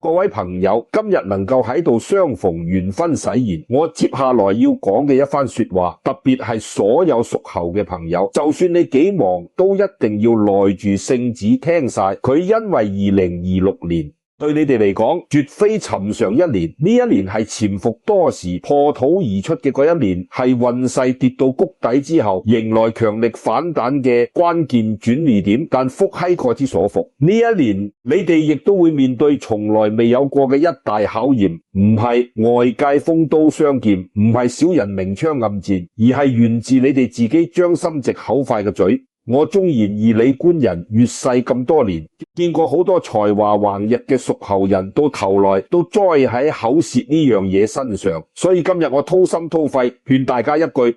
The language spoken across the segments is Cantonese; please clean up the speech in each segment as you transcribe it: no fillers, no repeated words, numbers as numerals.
各位朋友，今日能夠喺度相逢緣分使然，我接下來要講嘅一番說話，特別係所有屬猴嘅朋友，就算你幾忙，都一定要耐住性子聽晒佢，因為2026年對你哋嚟講絕非尋常一年，呢一年係潛伏多時破土而出嘅嗰一年，係運勢跌到谷底之後迎來強力反彈嘅關鍵轉捩點，但福兮過之所伏。呢一年你哋亦都會面對從來未有過嘅一大考驗，唔係外界風刀相劍，唔係小人明槍暗箭，而係源自你哋自己張心直口快嘅嘴。我縱然義理觀人，越世咁多年，見過好多才華橫溢嘅屬猴人，到頭來都栽喺口舌呢樣嘢身上。所以今日我掏心掏肺勸大家一句，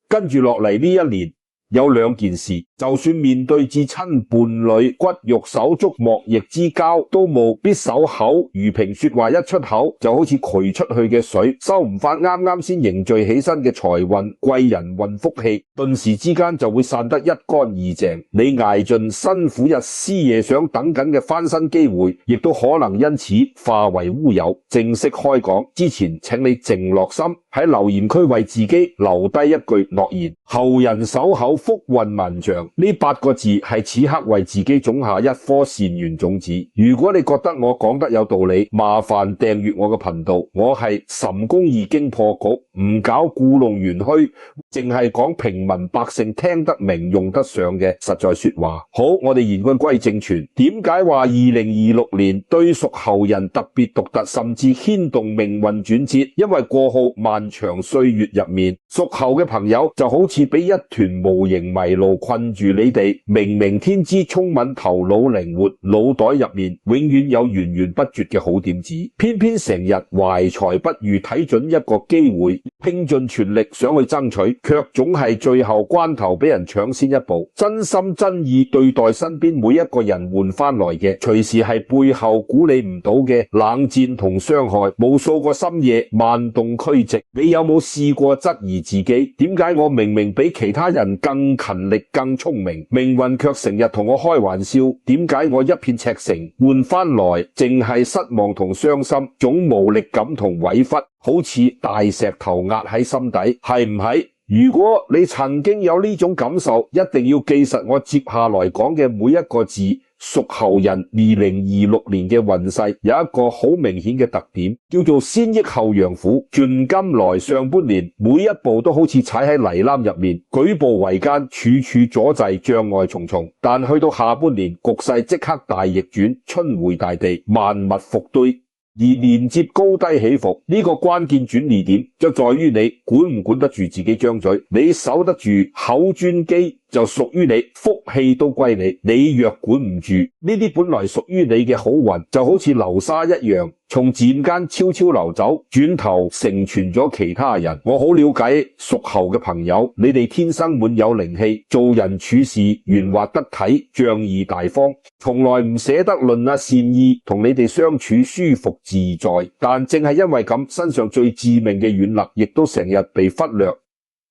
跟住落嚟呢一年有兩件事，就算面對至親伴侶，骨肉手足莫逆之交，都務必守口。如萍說話一出口，就好似渠出去嘅水，收唔返啱啱先凝聚起身嘅財運、貴人運、福氣，頓時之間就會散得一乾二淨。你挨盡辛苦日思夜想等緊嘅翻身機會，亦都可能因此化為烏有。正式開講之前，請你靜落心，喺留言區為自己留低一句諾言：猴人守口，福運萬丈。呢8個字係此刻為自己種下一顆善緣種子。如果你覺得我講得有道理，麻煩訂閱我嘅頻道。我係岑公易經破局，唔搞故弄玄虛，淨係講平民百姓聽得明用得上嘅實在說話。好，我哋言歸正傳。點解話2026年對屬猴人特別獨特，甚至牽動命運轉折？因為過後漫長歲月入面，屬猴嘅朋友就好似俾一團無形迷路困住你哋。明明天資聰敏，頭腦靈活，腦袋入面永遠有源源不絕嘅好點子，偏偏成日懷才不遇，睇準一個機會，拼盡全力想去爭取，卻總係最後關頭俾人搶先一步。真心真意對待身邊每一個人換翻來嘅，隨時係背後估你唔到嘅冷戰同傷害。無數個深夜萬洞俱寂，你有冇試過質疑自己？點解我明明比其他人更勤力更聰明，命運卻成日同我開玩笑？點解我一片赤誠換翻來淨係失望同傷心，總無力感同委屈，好似大石頭壓喺心底，係唔係？如果你曾經有呢種感受，一定要記實我接下來講嘅每一個字。屬猴人2026年嘅運勢有一個好明顯嘅特點，叫做先抑後揚苦。盡今來上半年每一步都好似踩喺泥濘入面，舉步維艱，處處阻滯，障礙重重。但去到下半年，局勢即刻大逆轉，春回大地，萬物復堆。而連接高低起伏呢個關鍵轉捩點，就在於你管唔管得住自己張嘴。你守得住口專機，就屬於你，福氣都歸你。你若管唔住呢啲本來屬於你嘅好運，就好似流沙一樣，從自然間悄悄流走，轉頭成全咗其他人。我好了解屬猴嘅朋友，你哋天生滿有靈氣，做人處事圓滑得體，仗義大方，從來唔捨得論善意，同你哋相處舒服自在。但正係因為咁，身上最致命嘅軟肋亦都成日被忽略。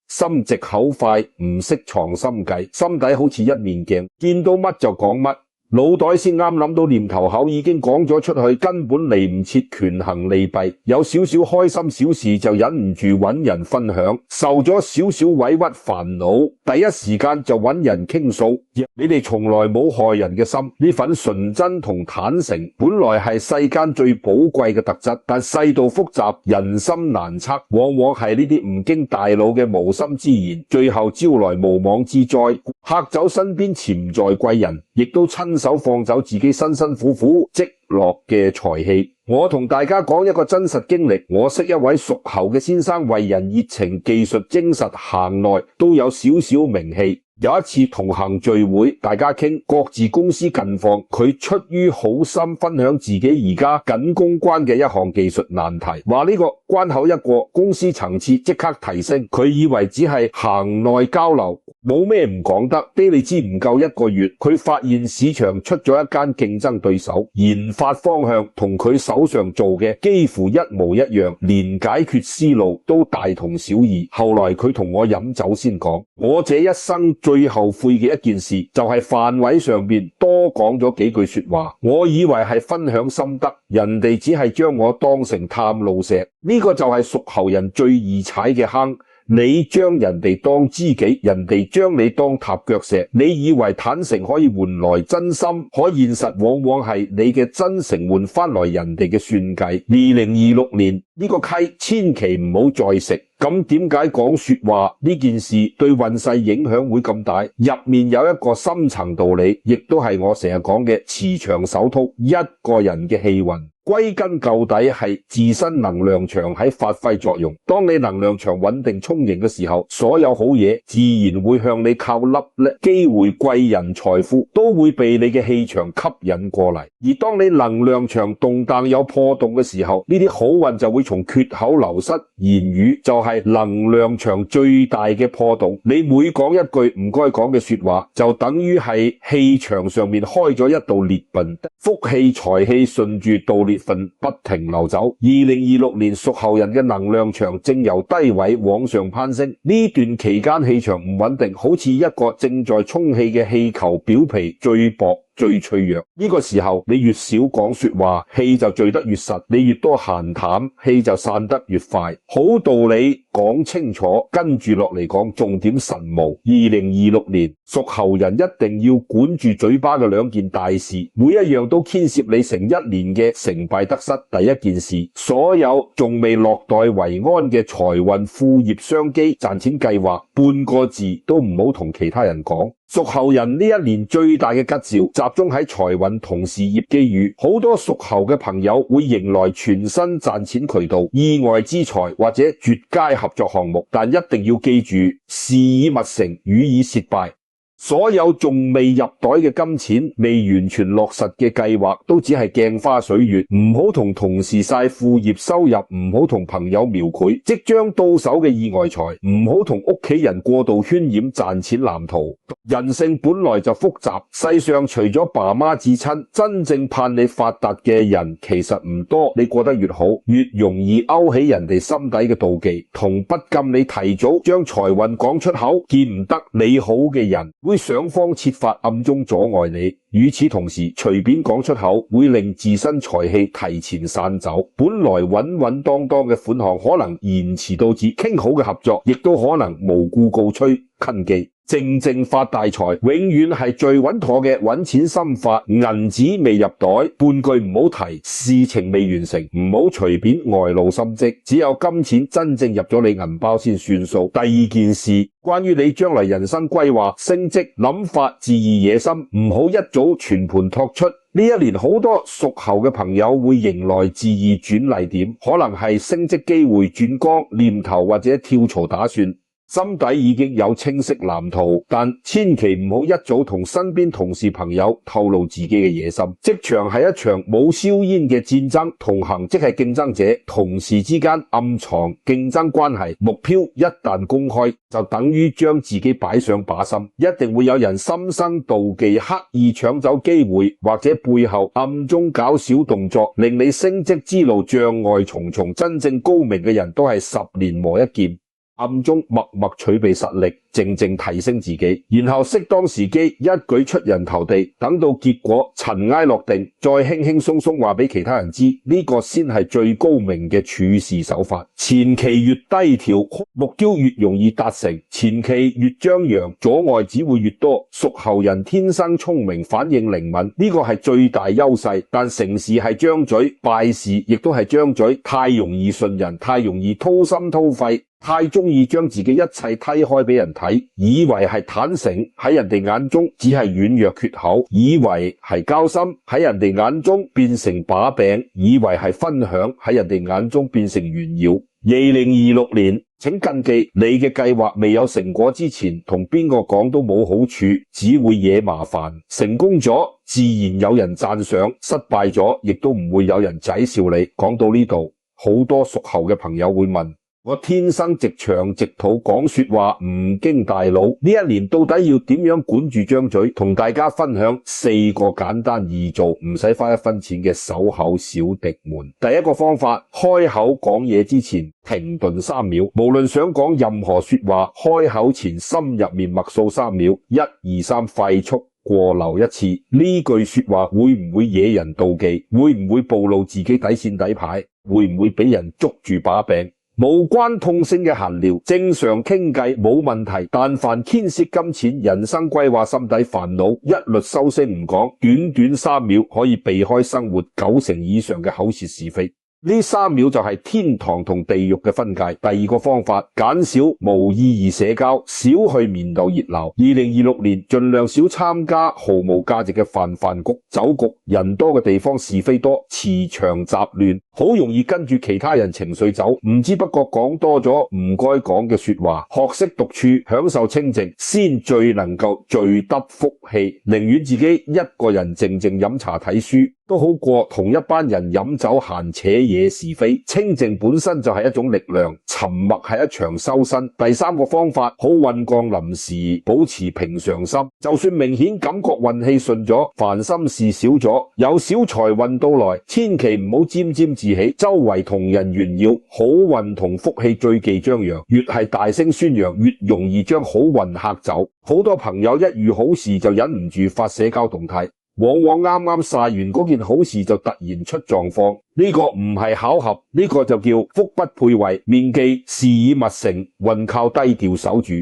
心直口快，唔識藏心計，心底好似一面鏡，見到乜就講乜，腦袋先啱諗到念頭，口已經講咗出去，根本嚟唔切權衡利弊。有少少開心小事就忍唔住揾人分享，受咗少少委屈煩惱，第一時間就揾人傾訴。你哋從來冇害人嘅心，呢份純真同坦誠本來係世間最寶貴嘅特質，但世道複雜，人心難測，往往係呢啲唔經大腦嘅無心之言，最後招來無妄之災，嚇走身邊潛在貴人，亦都親手放走自己辛辛苦苦積落嘅財氣。我同大家講一個真實經歷，我識一位屬猴嘅先生，為人熱情，技術精實，行內都有少少名氣。有一次同行聚會，大家傾各自公司近況，佢出於好心分享自己而家緊公關嘅一項技術難題，話呢個關口一過，公司層次即刻提升。佢以為只係行內交流，冇咩唔講得。卑你知唔夠1個月，佢發現市場出咗一間競爭對手，研發方向同佢手上做嘅幾乎一模一樣，連解決思路都大同小異。後來佢同我飲酒先講，我這一生最後悔嘅一件事就係範圍上邊多講咗幾句說話。我以為係分享心得，人哋只係將我當成探路石。呢個就係屬猴人最易踩嘅坑。你將人哋當知己，人哋將你當踏腳石。你以為坦誠可以換來真心，可現實往往係你嘅真誠換翻來人哋嘅算計。2026年呢個溪千祈唔好再食。咁點解講說話呢件事對運勢影響會咁大？入面有一個深層道理，亦都係我成日講嘅磁場守禿，一個人嘅氣運。歸根究底係自身能量場喺發揮作用。當你能量場穩定充盈嘅時候，所有好嘢自然會向你靠粒咧，機會、貴人、財富都會被你嘅氣場吸引過嚟。而當你能量場動盪有破洞嘅時候，呢啲好運就會從缺口流失。言語就係能量場最大嘅破洞。你每講一句唔該講嘅說話，就等於係氣場上面開咗一道裂縫，福氣財氣順住道裂份不停流走。2026年屬猴人嘅能量場正由低位往上攀升，呢段期間氣場唔穩定，好似一個正在充氣嘅氣球表皮最薄最脆弱。呢個時候你越少講說話，氣就聚得越實，你越多閒談，氣就散得越快。好道理講清楚，跟住落嚟講重點神務。2026年屬猴人一定要管住嘴巴嘅兩件大事，每一樣都牽涉你成一年嘅成敗得失。第一件事，所有仲未落袋為安嘅財運、副業、商機、賺錢計劃，半個字都唔好同其他人講。屬猴人呢一年最大嘅吉兆集中喺財運同事業機遇，好多屬猴嘅朋友會迎來全新賺錢渠道、意外之財或者絕佳合作項目，但一定要記住，事已勿成，語已蝕敗。所有仲未入袋嘅金錢、未完全落實嘅計劃都只係鏡花水月，唔好同同事晒副業收入，唔好同朋友描繪即將到手嘅意外財，唔好同屋企人過度渲染賺錢藍圖。人性本來就複雜，世上除咗爸媽至親，真正盼你發達嘅人其實唔多。你過得越好，越容易勾起人哋心底嘅妒忌，同不禁你提早將財運講出口，見唔得你好嘅人會想方設法暗中阻礙你。與此同時，隨便講出口會令自身財氣提前散走，本來穩穩當當嘅款項可能延遲導致傾好嘅合作，亦都可能無故告吹禁忌。正正發大財永遠係最穩妥嘅揾錢心法。銀紙未入袋，半句唔好提，事情未完成，唔好隨便外露心跡，只有金錢真正入咗你銀包先算數。第二件事，關於你將來人生規劃、升職諗法，自意野心，唔好一早全盤托出。呢一年好多屬猴嘅朋友會迎來自意轉捩點，可能係升職機會、轉崗念頭或者跳槽打算。心底已經有清晰藍圖，但千祈唔好一早同身邊同事朋友透露自己嘅野心。職場係一場冇硝煙嘅戰爭，同行即係競爭者，同事之間暗藏競爭關係，目標一旦公開，就等於將自己擺上靶心，一定會有人心生妒忌，刻意搶走機會，或者背後暗中搞小動作，令你升職之路障礙重重。真正高明嘅人都係10年磨一劍，暗中默默儲備實力，靜靜提升自己，然後適當時機一舉出人頭地，等到結果塵埃落定，再輕輕鬆鬆話俾其他人知，呢個先係最高明嘅處事手法。前期越低調，目標越容易達成；前期越張揚，阻礙只會越多。屬猴人天生聰明，反應靈敏，呢個係最大優勢，但成事係張嘴，敗事亦都係張嘴，太容易信人，太容易掏心掏肺，太中意將自己一切推開俾人睇，以為係坦誠，喺人哋眼中只係軟弱缺口；以為係交心，喺人哋眼中變成把柄；以為係分享，喺人哋眼中變成炫耀。2026年，請謹記，你嘅計劃未有成果之前，同邊個講都冇好處，只會惹麻煩。成功咗，自然有人讚賞；失敗咗，亦都唔會有人恥笑你。講到呢度，好多屬猴嘅朋友會問：我天生直腸直肚講說話唔經大腦，呢一年到底要點樣管住張嘴？同大家分享4個簡單易做，唔使花1分錢嘅守口小訣門。第一個方法，開口講嘢之前停頓3秒，無論想講任何說話，開口前心入面默數3秒，1、2、3，快速過流一次。呢句說話會唔會惹人妒忌？會唔會暴露自己底線底牌？會唔會俾人捉住把柄？無關痛性嘅閒聊，正常傾偈冇問題，但凡牽涉金錢、人生規劃、心底煩惱，一律收聲唔講。短短3秒可以避開生活90%以上嘅口舌是非。呢3秒就係天堂同地獄嘅分界。第二個方法，減少無意義社交，少去面對熱鬧。2026年盡量少參加毫無價值嘅飯局、酒局，人多嘅地方是非多，磁場雜亂，好容易跟住其他人情緒走，唔知不覺講多咗唔該講嘅說話。學識獨處，享受清靜，先最能夠聚得福氣。寧願自己一個人靜靜飲茶睇書，都好過同一班人飲酒閒扯惹是非。清靜本身就係一種力量，沉默係一場修身。第三個方法，好運降臨時保持平常心，就算明顯感覺運氣順咗，煩心事少咗，有小財運到來，千祈唔好沾沾自喜，周圍同人炫耀。好運同福氣最忌張揚，越係大聲宣揚，越容易將好運嚇走。好多朋友一遇好事就忍唔住發社交動態，往往啱啱曬完嗰件好事就突然出狀況，呢個唔係巧合，呢個就叫福不配位。銘記事已勿成，運靠低調守住。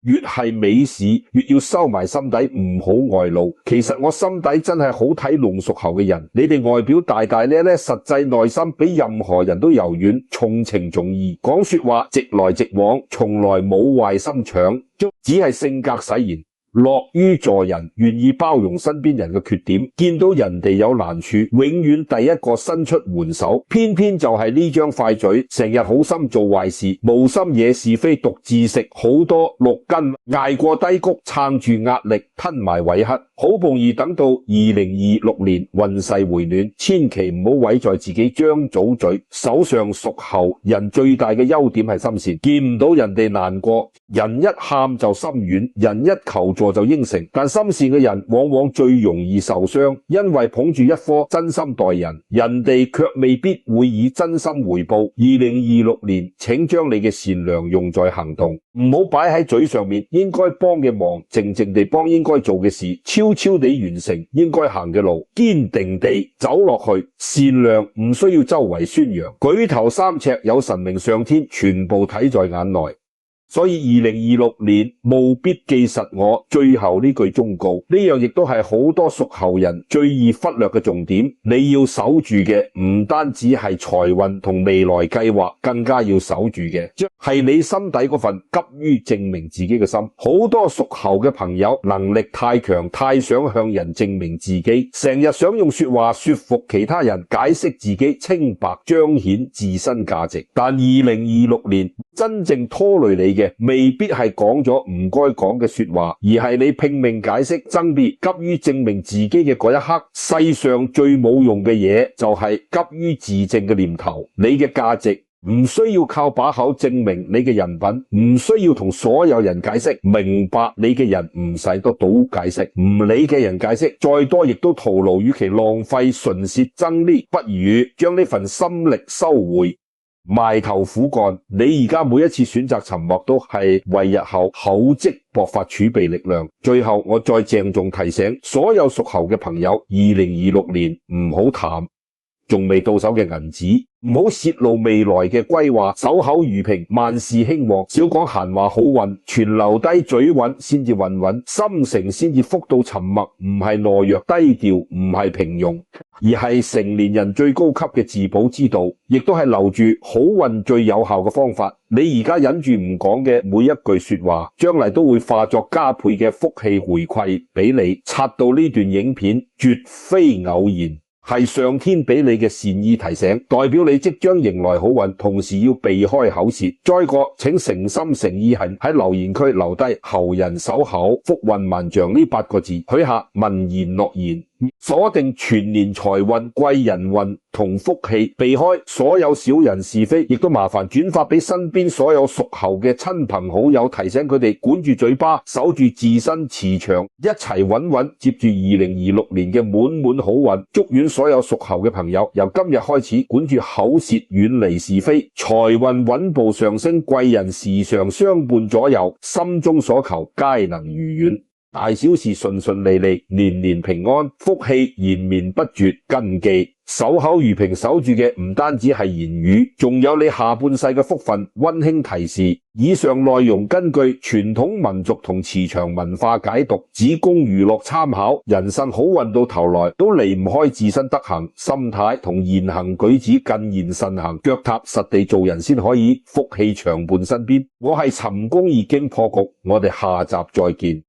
越係美事，越要收埋心底，唔好外露。其實我心底真係好睇龍屬猴嘅人，你哋外表大大咧咧，實際內心比任何人都柔軟，重情重義，講說話直來直往，從來冇壞心腸，只係性格使然。樂於助人，願意包容身邊人嘅缺點，見到人哋有難處，永遠第一個伸出援手。偏偏就係呢張快嘴，成日好心做壞事，無心惹是非，獨自食好多6斤，捱過低谷，撐住壓力，吞埋委屈，好不容易等到2026年運勢回暖，千祈唔好毀在自己張早嘴。手上屬猴人最大嘅優點係心善，見唔到人哋難過，人一喊就心軟，人一求助就應承，但心善嘅人往往最容易受傷，因為捧住一顆真心待人，人哋卻未必會以真心回報。2026年，請將你嘅善良用在行動，唔好擺喺嘴上面。應該幫嘅忙，靜靜地幫；應該做嘅事，悄悄地完成；應該行嘅路，堅定地走落去。善良唔需要周圍宣揚，舉頭3尺有神明上天，全部睇在眼內。所以2026年務必記實我最後呢句忠告，呢樣亦都係好多屬猴人最易忽略嘅重點。你要守住嘅唔單止係財運同未來計劃，更加要守住嘅係你心底嗰份急於證明自己嘅心。好多屬猴嘅朋友能力太強，太想向人證明自己，成日想用說話說服其他人，解釋自己清白，彰顯自身價值。但2026年真正拖累你嘅未必係講咗唔該講嘅說話，而係你拼命解釋爭辯，急於證明自己嘅嗰一刻。世上最冇用嘅嘢就係急於自證嘅念頭。你嘅價值唔需要靠把口證明你嘅人品，唔需要同所有人解釋。明白你嘅人唔使得到解釋，唔理嘅人解釋再多亦都徒勞，與其浪費唇舌爭呢，不如將呢份心力收回，埋頭苦幹。你而家每一次選擇沉默，都係為日後厚積薄發儲備力量。最後我再鄭重提醒所有屬猴嘅朋友，2026年唔好淡仲未到手嘅銀紙，唔好泄露未來嘅規劃，守口如瓶，萬事興旺，少講閒話好運，全留低嘴穩先至運穩，心誠先至福到沉默。唔係懦弱低調，唔係平庸，而係成年人最高級嘅自保之道，亦都係留住好運最有效嘅方法。你而家忍住唔講嘅每一句說話，將嚟都會化作加倍嘅福氣回饋俾你。刷到呢段影片絕非偶然，係上天俾你嘅善意提醒，代表你即將迎來好運，同時要避開口舌。再過請誠心誠意喺留言區留低猴人守口福運萬象呢8個字，許下文言諾言。鎖定全年財運、貴人運同福氣，避開所有小人是非，亦都麻煩轉發俾身邊所有屬猴嘅親朋好友，提醒佢哋管住嘴巴，守住自身磁場，一齊穩穩接住2026年嘅滿好運。祝願所有屬猴嘅朋友由今日開始管住口舌，遠離是非，財運穩步上升，貴人時常相伴左右，心中所求皆能如願。大小事順利利，年年平安，福氣延綿不絕。謹記守口如瓶，守住嘅唔單止係言語，仲有你下半世嘅福分。溫馨提示：以上內容根據傳統民族同磁場文化解讀，只供娛樂參考。人生好運到頭來都離唔開自身德行、心態同言行舉止，謹言慎行，腳踏實地做人先可以福氣長伴身邊。我係尋公易經破局，我哋下集再見。